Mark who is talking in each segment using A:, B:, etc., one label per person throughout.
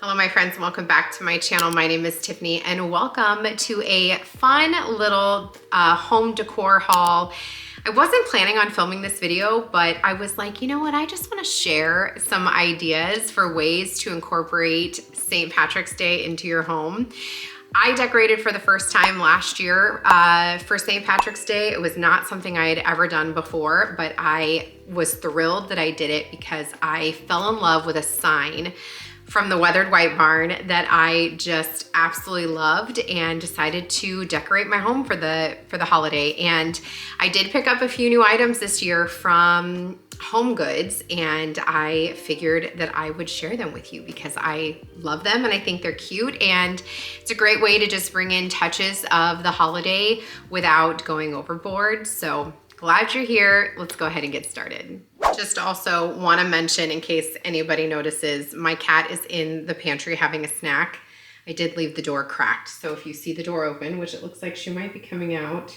A: Hello my friends and welcome back to my channel. My name is Tiffany and welcome to a fun little home decor haul. I wasn't planning on filming this video, but I was like, you know what? I just want to share some ideas for ways to incorporate St. Patrick's Day into your home. I decorated for the first time last year for St. Patrick's Day. It was not something I had ever done before, but I was thrilled that I did it because I fell in love with a sign from the Weathered White Barn that I just absolutely loved and decided to decorate my home for the holiday. And I did pick up a few new items this year from Home Goods, and I figured that I would share them with you because I love them and I think they're cute, and it's a great way to just bring in touches of the holiday without going overboard. So glad you're here. Let's go ahead and get started. Just also want to mention, in case anybody notices, my cat is in the pantry having a snack. I did leave the door cracked, so if you see the door open, which it looks like she might be coming out,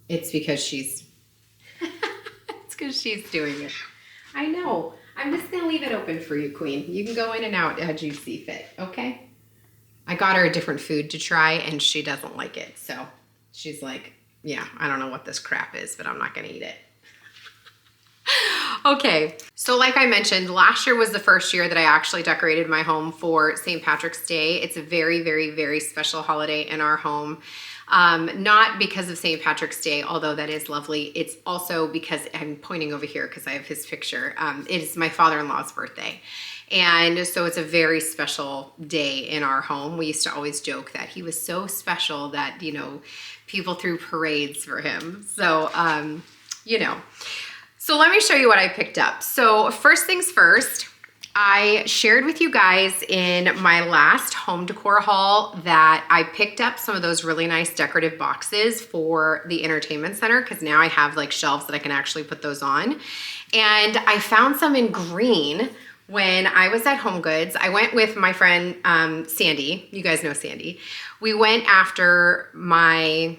A: it's because she's doing it. I know. I'm just gonna leave it open for you, Queen. You can go in and out as you see fit, okay? I got her a different food to try and she doesn't like it, so she's like, yeah, I don't know what this crap is, but I'm not gonna eat it. Okay, so like I mentioned, last year was the first year that I actually decorated my home for St. Patrick's Day. It's a very, very, very special holiday in our home. Not because of St. Patrick's Day, although that is lovely. It's also because, I'm pointing over here because I have his picture. It is my father-in-law's birthday. And so it's a very special day in our home. We used to always joke that he was so special that, you know, people threw parades for him. So, you know. So let me show you what I picked up. So first things first, I shared with you guys in my last home decor haul that I picked up some of those really nice decorative boxes for the entertainment center, because now I have like shelves that I can actually put those on. And I found some in green when I was at Home Goods. I went with my friend Sandy. You guys know Sandy. We went after my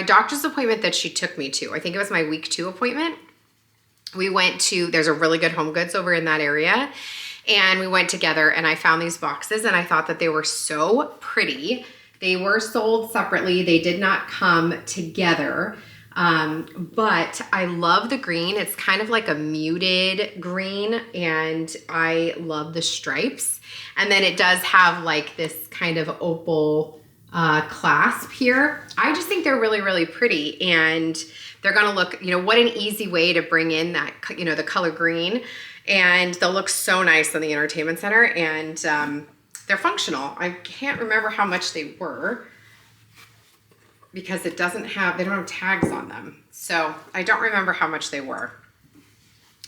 A: doctor's appointment that she took me to. I think it was my week 2 appointment. We went to, there's a really good Home Goods over in that area, and we went together and I found these boxes and I thought that they were so pretty. They were sold separately. They did not come together, but I love the green. It's kind of like a muted green, and I love the stripes. And then it does have like this kind of opal clasp here. I just think they're really, really pretty, and they're gonna look, you know, what an easy way to bring in that, you know, the color green, and they'll look so nice on the entertainment center, and they're functional. I can't remember how much they were because it doesn't have, they don't have tags on them. So I don't remember how much they were,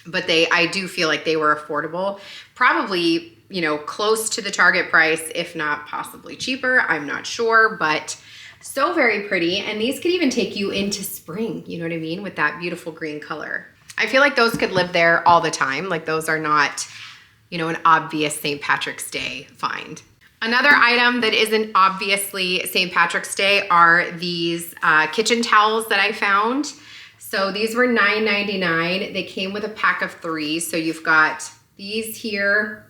A: but I do feel like they were affordable, probably, you know, close to the Target price, if not possibly cheaper. I'm not sure, but so very pretty. And these could even take you into spring, you know what I mean, with that beautiful green color. I feel like those could live there all the time. Like those are not, you know, an obvious St. Patrick's Day find. Another item that isn't obviously St. Patrick's Day are these kitchen towels that I found. So these were $9.99. They came with a pack of 3. So you've got these here,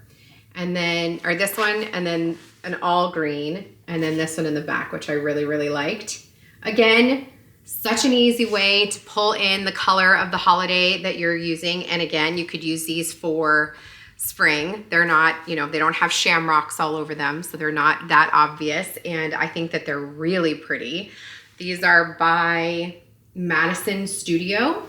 A: and then, or this one, and then an all green, and then this one in the back, which I really, really liked. Again, such an easy way to pull in the color of the holiday that you're using. And again, you could use these for spring. They're not, you know, they don't have shamrocks all over them, so they're not that obvious. And I think that they're really pretty. These are by Madison Studio.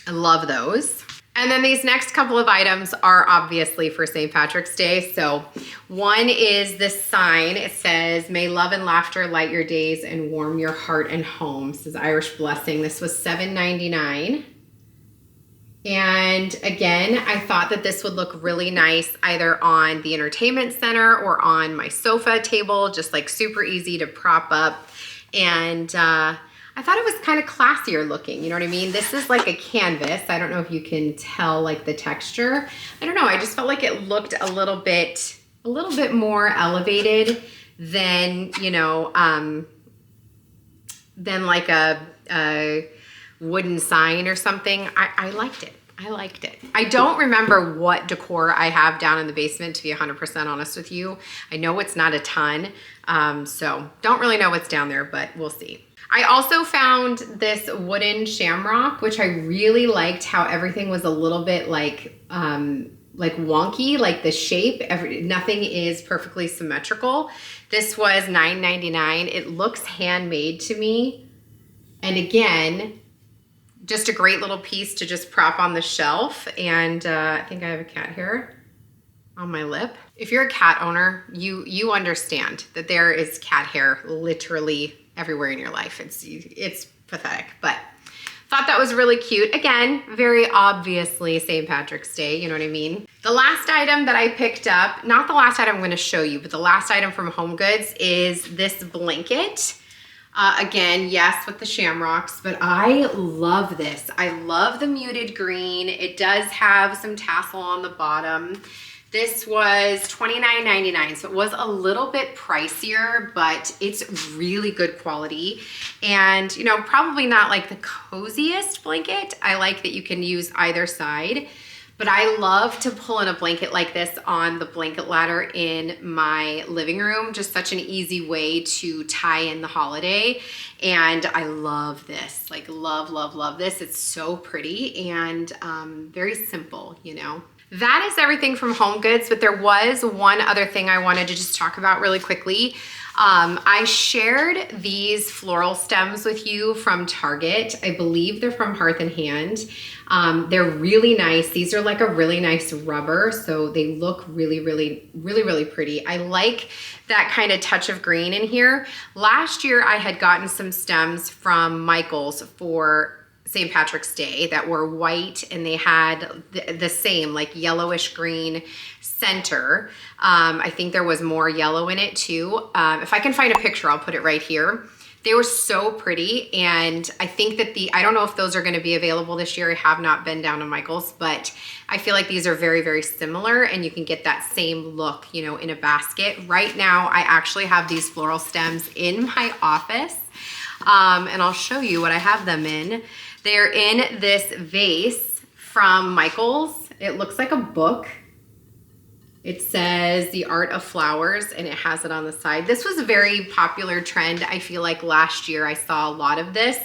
A: I love those. And then these next couple of items are obviously for St. Patrick's Day. So one is this sign. It says, "May love and laughter light your days and warm your heart and home." This is Irish Blessing. This was $7.99. And again, I thought that this would look really nice either on the entertainment center or on my sofa table, just like super easy to prop up. And I thought it was kind of classier looking, you know what I mean? This is like a canvas. I don't know if you can tell like the texture. I don't know, I just felt like it looked a little bit more elevated than, you know, than like a wooden sign or something. I liked it. I liked it. I don't remember what decor I have down in the basement, to be 100% honest with you. I know it's not a ton, so don't really know what's down there, but we'll see. I also found this wooden shamrock, which I really liked how everything was a little bit like wonky, like the shape. Nothing is perfectly symmetrical. This was $9.99. It looks handmade to me. And again, just a great little piece to just prop on the shelf. And I think I have a cat hair on my lip. If you're a cat owner, you understand that there is cat hair literally everywhere in your life. It's pathetic, but thought that was really cute. Again, very obviously St. Patrick's Day, you know what I mean? The last item that I picked up, not the last item I'm gonna show you, but the last item from HomeGoods is this blanket. Again, yes, with the shamrocks, but I love this. I love the muted green. It does have some tassel on the bottom. This was $29.99, so it was a little bit pricier, but it's really good quality. And, you know, probably not like the coziest blanket. I like that you can use either side. But I love to pull in a blanket like this on the blanket ladder in my living room. Just such an easy way to tie in the holiday. And I love this, like love, love, love this. It's so pretty and very simple, you know. That is everything from HomeGoods, but there was one other thing I wanted to just talk about really quickly. I shared these floral stems with you from Target. I believe they're from Hearth and Hand. They're really nice. These are like a really nice rubber, so they look really, really, really, really pretty. I like that kind of touch of green in here. Last year, I had gotten some stems from Michael's for St. Patrick's Day that were white, and they had the same like yellowish green center. I think there was more yellow in it too. If I can find a picture, I'll put it right here. They were so pretty, and I think that I don't know if those are going to be available this year. I have not been down to Michael's, but I feel like these are very, very similar, and you can get that same look, you know, in a basket. Right now, I actually have these floral stems in my office, and I'll show you what I have them in. They're in this vase from Michael's. It looks like a book. It says The Art of Flowers, and it has it on the side. This was a very popular trend. I feel like last year I saw a lot of this,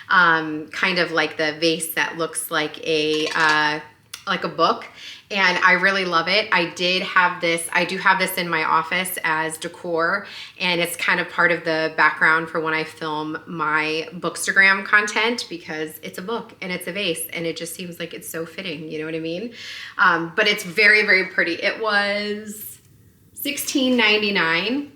A: kind of like the vase that looks like a book. And I really love it. I do have this in my office as decor, and it's kind of part of the background for when I film my Bookstagram content, because it's a book and it's a vase, and it just seems like it's so fitting, you know what I mean? But it's very, very pretty. It was $16.99.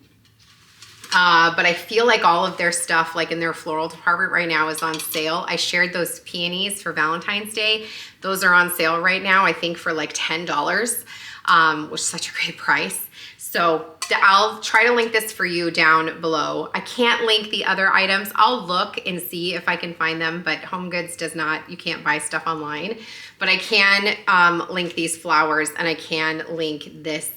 A: But I feel like all of their stuff, like in their floral department right now, is on sale. I shared those peonies for Valentine's Day. Those are on sale right now, I think for like $10, which is such a great price. So I'll try to link this for you down below. I can't link the other items. I'll look and see if I can find them, but HomeGoods does not, you can't buy stuff online. But I can link these flowers, and I can link this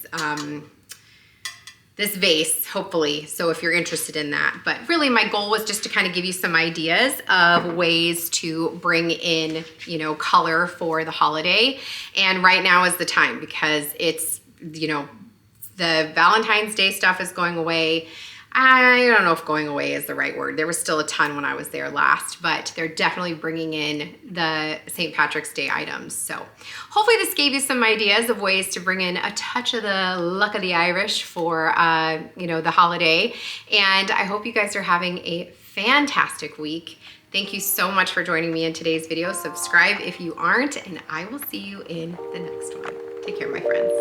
A: this vase, hopefully, so if you're interested in that. But really my goal was just to kind of give you some ideas of ways to bring in, you know, color for the holiday. And right now is the time, because it's, you know, the Valentine's Day stuff is going away. I don't know if going away is the right word. There was still a ton when I was there last, but they're definitely bringing in the St. Patrick's Day items. So hopefully this gave you some ideas of ways to bring in a touch of the luck of the Irish for, you know, the holiday. And I hope you guys are having a fantastic week. Thank you so much for joining me in today's video. Subscribe if you aren't, and I will see you in the next one. Take care, my friends.